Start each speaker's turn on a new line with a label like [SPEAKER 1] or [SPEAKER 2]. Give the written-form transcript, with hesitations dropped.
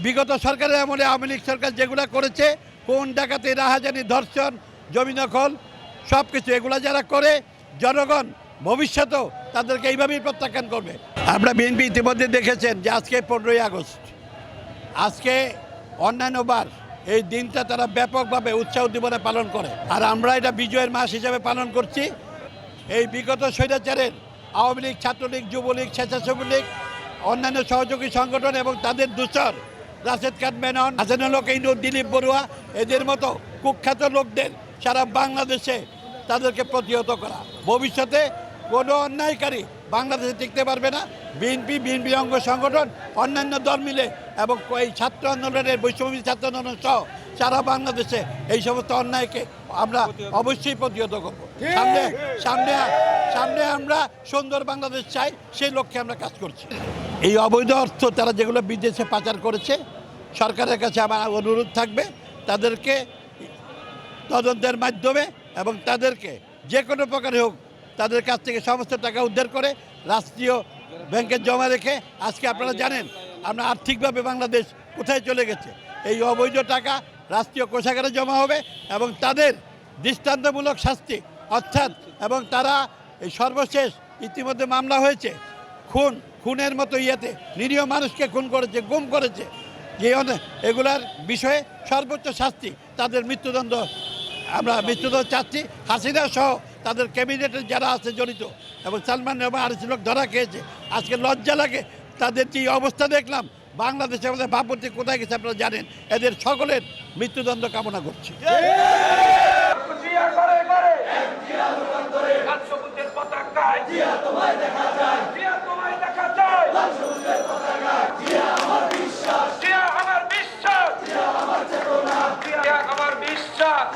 [SPEAKER 1] বিগত সরকারের আমলে আওয়ামী লীগ সরকার যেগুলো করেছে, কোন ডাকাতি, রাহাজানি, ধর্ষণ, জমি দখল, সব কিছু এগুলো যারা করে, জনগণ ভবিষ্যতেও তাদেরকে এইভাবেই প্রত্যাখ্যান করবে। আমরা বিএনপি ইতিমধ্যে দেখেছেন যে আজকে 15ই আগস্ট, আজকে অন্যান্যবার এই দিনটা তারা ব্যাপকভাবে উৎসাহ উদ্দীপনা পালন করে, আর আমরা এটা বিজয়ের মাস হিসাবে পালন করছি। এই বিগত স্বৈরাচারের আওয়ামী লীগ, ছাত্রলীগ, যুবলীগ, স্বেচ্ছাসেবী লীগ, অন্যান্য সহযোগী সংগঠন এবং তাদের দূষর রাশেদ খান মেনন, হাসানুল হক ইনু, দিলীপ বড়ুয়া, এদের মতো কুখ্যাত লোকদের সারা বাংলাদেশে তাদেরকে প্রতিহত করা। ভবিষ্যতে কোনো অন্যায়কারী বাংলাদেশে টিকতে পারবে না। বিএনপি অঙ্গ সংগঠন, অন্যান্য দল মিলে এবং এই ছাত্র আন্দোলনের, বৈষম্য ছাত্র আন্দোলন সহ সারা বাংলাদেশে এই সমস্ত অন্যায়কে আমরা অবশ্যই প্রতিহত করব। সামনে আমরা সুন্দর বাংলাদেশ চাই, সেই লক্ষ্যে আমরা কাজ করছি। এই অবৈধ অর্থ তারা যেগুলো বিদেশে পাচার করেছে, সরকারের কাছে আমার অনুরোধ থাকবে তাদেরকে তদন্তের মাধ্যমে এবং তাদেরকে যে কোনো প্রকারে হোক তাদের কাছ থেকে সমস্ত টাকা উদ্ধার করে রাষ্ট্রীয় ব্যাংকে জমা রেখে, আজকে আপনারা জানেন আমরা আর্থিকভাবে বাংলাদেশ কোথায় চলে গেছে। এই অবৈধ টাকা রাষ্ট্রীয় কোষাগারে জমা হবে এবং তাদের দৃষ্টান্তমূলক শাস্তি অর্থাৎ, এবং তারা এই সর্বশেষ ইতিমধ্যে মামলা হয়েছে খুনের মতো ইয়েতে নিরীহ মানুষকে খুন করেছে, গুম করেছে, যে এগুলার বিষয়ে সর্বোচ্চ শাস্তি, তাদের মৃত্যুদণ্ড, আমরা মৃত্যুদণ্ড চাচ্ছি। হাসিনা সহ তাদের ক্যাবিনেটের যারা আছে জড়িত, এবং সালমান এবং আরেক লোক ধরা খেয়েছে। আজকে লজ্জা লাগে তাদের যে অবস্থা দেখলাম, বাংলাদেশে আমাদের ভাবমূর্তি কোথায় গেছে আপনারা জানেন। এদের সকলের মৃত্যুদণ্ড কামনা করছি।
[SPEAKER 2] আমার বিশ্বাস